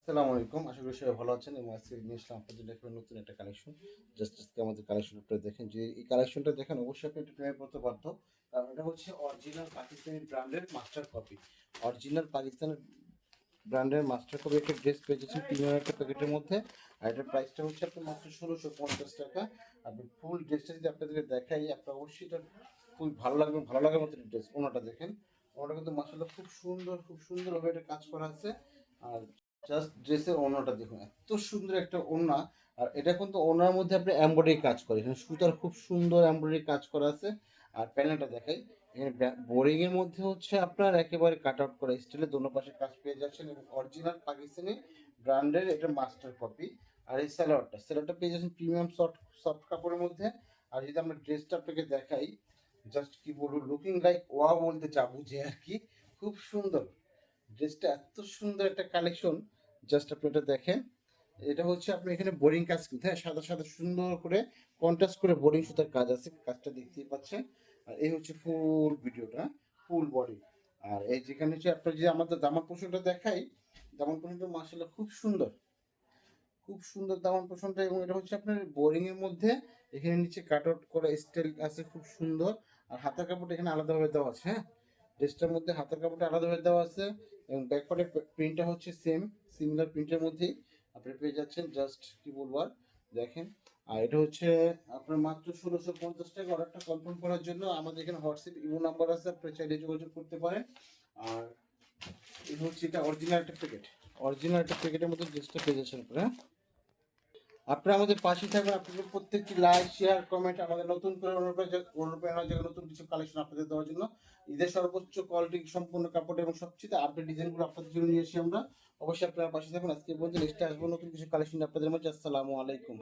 আসসালামু আলাইকুম। আশা করি সবাই ভালো আছেন এবং আজকে নিয়ে আসলাম আপনাদের জন্য একটা নতুন একটা কালেকশন। জাস্ট আজকে আমাদের কালেকশনটা দেখেন, যে এই কালেকশনটা দেখেন অবশ্যই আপনি একটু প্রেমে পড়তে বাধ্য। কারণ এটা হচ্ছে অরিজিনাল পাকিস্তানি ব্র্যান্ডের মাস্টার কপি। অরিজিনাল পাকিস্তানের ব্র্যান্ডের মাস্টার কপি একটা ড্রেস পেয়ে যাচ্ছেন প্রিমিয়াম একটা প্যাকেটের মধ্যে। আর এটার প্রাইসটা হচ্ছে আপনার মাত্র ১৬৫০ টাকা। আপনি ফুল ড্রেসটা যদি আপনাদেরকে দেখাই, আপনার অবশ্যই এটা খুবই ভালো লাগবে, ভালো লাগার মতো ড্রেস। ওনাটা দেখেন, ওনাটা কিন্তু মাশাআল্লাহ খুব সুন্দরভাবে এটা কাজ করা আছে। আর জাস্ট ড্রেসের ওড়নাটা দেখুন, এত সুন্দর একটা ওড়না। আর এটা কিন্তু ওড়নার মধ্যে আপনি এমব্রয়ডারি কাজ করে, এখানে সুতার খুব সুন্দর এমব্রয়ডারি কাজ করা আছে। আর প্যানেলটা দেখাই, এখানে বোরিং এর মধ্যে হচ্ছে আপনার একেবারে কাট আউট করা স্টাইলে দোনো পাশে কাজ পেয়ে যাচ্ছেন এবং অরিজিনাল পাকিস্তানি ব্র্যান্ডের এটা মাস্টার কপি। আর এই স্যালোয়ারটা পেয়ে যাচ্ছেন প্রিমিয়াম সফট সফট কাপড়ের মধ্যে। আর যদি আমরা ড্রেসটা আপনাকে দেখাই, জাস্ট কি বলবো, লুকিং লাইক ওয়া বলতে চাবো যে আর কি, খুব সুন্দর ড্রেসটা, এত সুন্দর একটা কালেকশন। জাস্ট আপনি এটা দেখেন, এটা হচ্ছে আপনি এখানে বোরিং কাজ কিন্তু, হ্যাঁ, সাদা সাদা সুন্দর করে কন্ট্রাস্ট করে বোরিং সুতার কাজ আছে, কাজটা দেখতেই পাচ্ছেন। আর এই হচ্ছে ফুল ভিডিওটা, ফুল বডি। আর এই যেখানে হচ্ছে আপনার যে আমাদের দামার পোশনটা দেখাই, দামার পোশনটা মাসাল্লাহ খুব সুন্দর দামান পোষণটা। এবং এটা হচ্ছে আপনার বোরিং এর মধ্যে, এখানে নিচে কাট আউট করা স্টাইল আছে খুব সুন্দর। আর হাতার কাপড়টা এখানে আলাদাভাবে দেওয়া আছে, হ্যাঁ, ড্রেসটার মধ্যে হাতার কাপড়টা আলাদাভাবে দেওয়া আছে। এবং ব্যাকপার্টের প্রিন্টটা হচ্ছে সিমিলার প্রিন্টের মধ্যেই আপনি পেয়ে যাচ্ছেন। জাস্ট কি বলবো আর, দেখেন। আর এটা হচ্ছে আপনার মাত্র ১৬৫০ টাকা। অর্ডারটা কনফার্ম করার জন্য আমাদের এখানে হোয়াটসঅ্যাপ ইমো নাম্বার আছে, আপনি চাইলে যোগাযোগ করতে পারেন। আর এই হচ্ছে এটা অরিজিনাল একটা প্যাকেটের মধ্যে ড্রেসটা পেয়ে যাচ্ছেন আপনারা। আপনারা আমাদের পাশে থাকবেন, আপনাদের প্রত্যেকটি লাইক শেয়ার কমেন্ট আমাদের নতুন করে অনুপ্রেরণা জায়গায় নতুন কিছু কালেকশন আপনাদের দেওয়ার জন্য। ঈদের সর্বোচ্চ কোয়ালিটি সম্পূর্ণ কাপড় এবং সবচেয়ে আপডেট ডিজাইনগুলো আপনাদের জন্য নিয়ে এসে আমরা। অবশ্যই আপনারা পাশে থাকবেন। আজকে বলতে নেক্সট আসবো নতুন কিছু কালেকশন আপনাদের মাঝে। আসসালামু আলাইকুম।